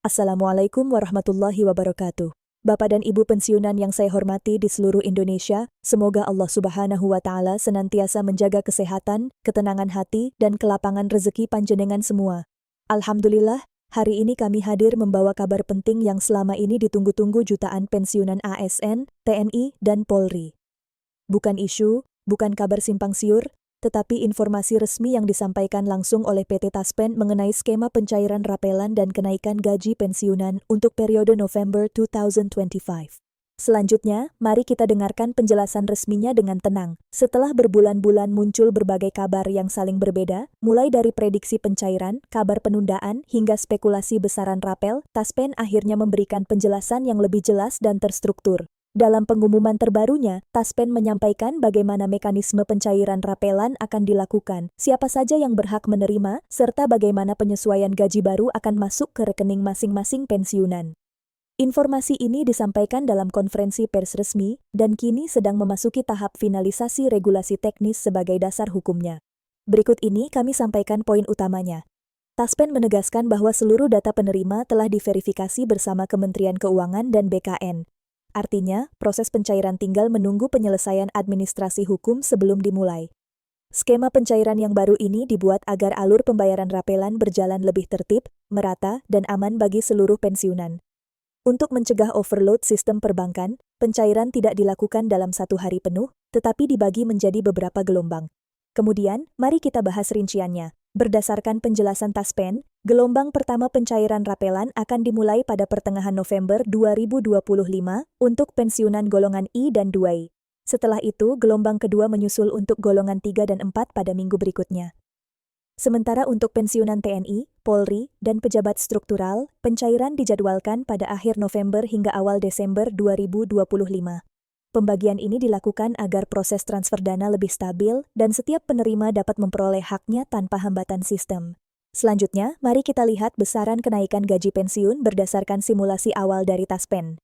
Assalamualaikum warahmatullahi wabarakatuh. Bapak dan Ibu pensiunan yang saya hormati di seluruh Indonesia, semoga Allah Subhanahu wa Ta'ala senantiasa menjaga kesehatan, ketenangan hati, dan kelapangan rezeki panjenengan semua. Alhamdulillah, hari ini kami hadir membawa kabar penting yang selama ini ditunggu-tunggu jutaan pensiunan ASN, TNI, dan Polri. Bukan isu, bukan kabar simpang siur, tetapi informasi resmi yang disampaikan langsung oleh PT Taspen mengenai skema pencairan rapelan dan kenaikan gaji pensiunan untuk periode November 2025. Selanjutnya, mari kita dengarkan penjelasan resminya dengan tenang. Setelah berbulan-bulan muncul berbagai kabar yang saling berbeda, mulai dari prediksi pencairan, kabar penundaan, hingga spekulasi besaran rapel, Taspen akhirnya memberikan penjelasan yang lebih jelas dan terstruktur. Dalam pengumuman terbarunya, Taspen menyampaikan bagaimana mekanisme pencairan rapelan akan dilakukan, siapa saja yang berhak menerima, serta bagaimana penyesuaian gaji baru akan masuk ke rekening masing-masing pensiunan. Informasi ini disampaikan dalam konferensi pers resmi dan kini sedang memasuki tahap finalisasi regulasi teknis sebagai dasar hukumnya. Berikut ini kami sampaikan poin utamanya. Taspen menegaskan bahwa seluruh data penerima telah diverifikasi bersama Kementerian Keuangan dan BKN. Artinya, proses pencairan tinggal menunggu penyelesaian administrasi hukum sebelum dimulai. Skema pencairan yang baru ini dibuat agar alur pembayaran rapelan berjalan lebih tertib, merata, dan aman bagi seluruh pensiunan. Untuk mencegah overload sistem perbankan, pencairan tidak dilakukan dalam satu hari penuh, tetapi dibagi menjadi beberapa gelombang. Kemudian, mari kita bahas rinciannya. Berdasarkan penjelasan Taspen, gelombang pertama pencairan rapelan akan dimulai pada pertengahan November 2025 untuk pensiunan golongan I dan 2I. Setelah itu, gelombang kedua menyusul untuk golongan 3 dan 4 pada minggu berikutnya. Sementara untuk pensiunan TNI, Polri, dan pejabat struktural, pencairan dijadwalkan pada akhir November hingga awal Desember 2025. Pembagian ini dilakukan agar proses transfer dana lebih stabil dan setiap penerima dapat memperoleh haknya tanpa hambatan sistem. Selanjutnya, mari kita lihat besaran kenaikan gaji pensiun berdasarkan simulasi awal dari Taspen.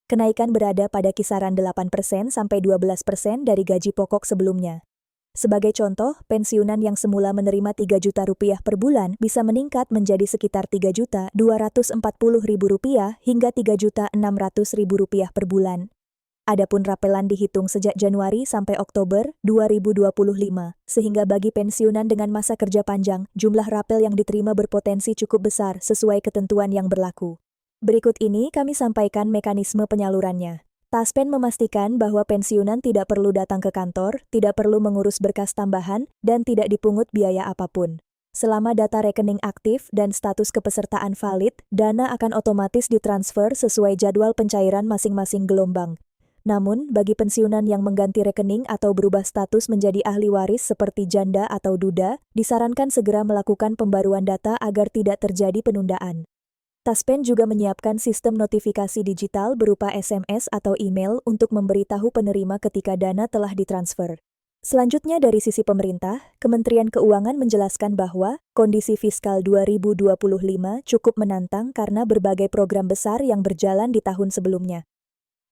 Kenaikan berada pada kisaran 8% sampai 12% dari gaji pokok sebelumnya. Sebagai contoh, pensiunan yang semula menerima Rp3.000.000 per bulan bisa meningkat menjadi sekitar Rp3.240.000 hingga Rp3.600.000 per bulan. Adapun rapelan dihitung sejak Januari sampai Oktober 2025, sehingga bagi pensiunan dengan masa kerja panjang, jumlah rapel yang diterima berpotensi cukup besar sesuai ketentuan yang berlaku. Berikut ini kami sampaikan mekanisme penyalurannya. Taspen memastikan bahwa pensiunan tidak perlu datang ke kantor, tidak perlu mengurus berkas tambahan, dan tidak dipungut biaya apapun. Selama data rekening aktif dan status kepesertaan valid, dana akan otomatis ditransfer sesuai jadwal pencairan masing-masing gelombang. Namun, bagi pensiunan yang mengganti rekening atau berubah status menjadi ahli waris seperti janda atau duda, disarankan segera melakukan pembaruan data agar tidak terjadi penundaan. Taspen juga menyiapkan sistem notifikasi digital berupa SMS atau email untuk memberitahu penerima ketika dana telah ditransfer. Selanjutnya dari sisi pemerintah, Kementerian Keuangan menjelaskan bahwa kondisi fiskal 2025 cukup menantang karena berbagai program besar yang berjalan di tahun sebelumnya.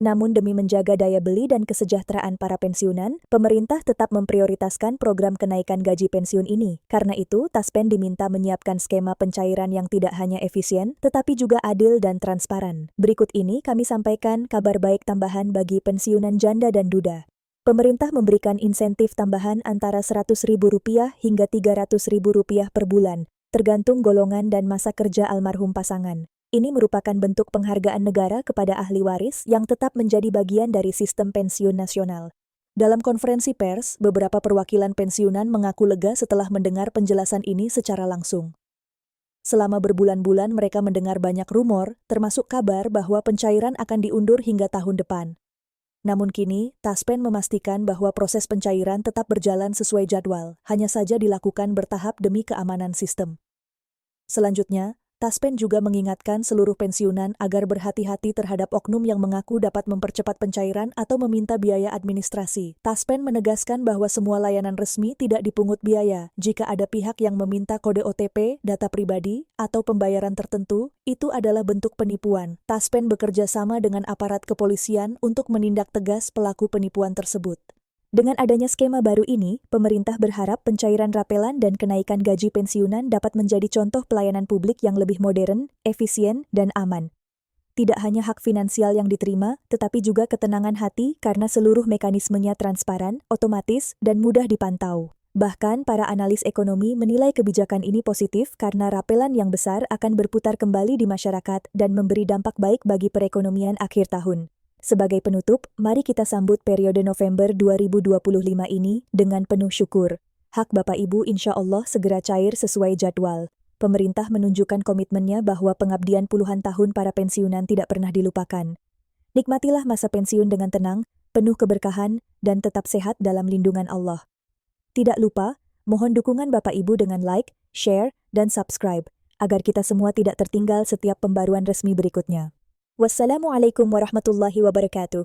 Namun demi menjaga daya beli dan kesejahteraan para pensiunan, pemerintah tetap memprioritaskan program kenaikan gaji pensiun ini. Karena itu, Taspen diminta menyiapkan skema pencairan yang tidak hanya efisien, tetapi juga adil dan transparan. Berikut ini kami sampaikan kabar baik tambahan bagi pensiunan janda dan duda. Pemerintah memberikan insentif tambahan antara Rp100.000 hingga Rp300.000 per bulan, tergantung golongan dan masa kerja almarhum pasangan. Ini merupakan bentuk penghargaan negara kepada ahli waris yang tetap menjadi bagian dari sistem pensiun nasional. Dalam konferensi pers, beberapa perwakilan pensiunan mengaku lega setelah mendengar penjelasan ini secara langsung. Selama berbulan-bulan mereka mendengar banyak rumor, termasuk kabar bahwa pencairan akan diundur hingga tahun depan. Namun kini, Taspen memastikan bahwa proses pencairan tetap berjalan sesuai jadwal, hanya saja dilakukan bertahap demi keamanan sistem. Selanjutnya, Taspen juga mengingatkan seluruh pensiunan agar berhati-hati terhadap oknum yang mengaku dapat mempercepat pencairan atau meminta biaya administrasi. Taspen menegaskan bahwa semua layanan resmi tidak dipungut biaya. Jika ada pihak yang meminta kode OTP, data pribadi, atau pembayaran tertentu, itu adalah bentuk penipuan. Taspen bekerja sama dengan aparat kepolisian untuk menindak tegas pelaku penipuan tersebut. Dengan adanya skema baru ini, pemerintah berharap pencairan rapelan dan kenaikan gaji pensiunan dapat menjadi contoh pelayanan publik yang lebih modern, efisien, dan aman. Tidak hanya hak finansial yang diterima, tetapi juga ketenangan hati karena seluruh mekanismenya transparan, otomatis, dan mudah dipantau. Bahkan, para analis ekonomi menilai kebijakan ini positif karena rapelan yang besar akan berputar kembali di masyarakat dan memberi dampak baik bagi perekonomian akhir tahun. Sebagai penutup, mari kita sambut periode November 2025 ini dengan penuh syukur. Hak Bapak Ibu insya Allah segera cair sesuai jadwal. Pemerintah menunjukkan komitmennya bahwa pengabdian puluhan tahun para pensiunan tidak pernah dilupakan. Nikmatilah masa pensiun dengan tenang, penuh keberkahan, dan tetap sehat dalam lindungan Allah. Tidak lupa, mohon dukungan Bapak Ibu dengan like, share, dan subscribe, agar kita semua tidak tertinggal setiap pembaruan resmi berikutnya. Wassalamualaikum warahmatullahi wabarakatuh.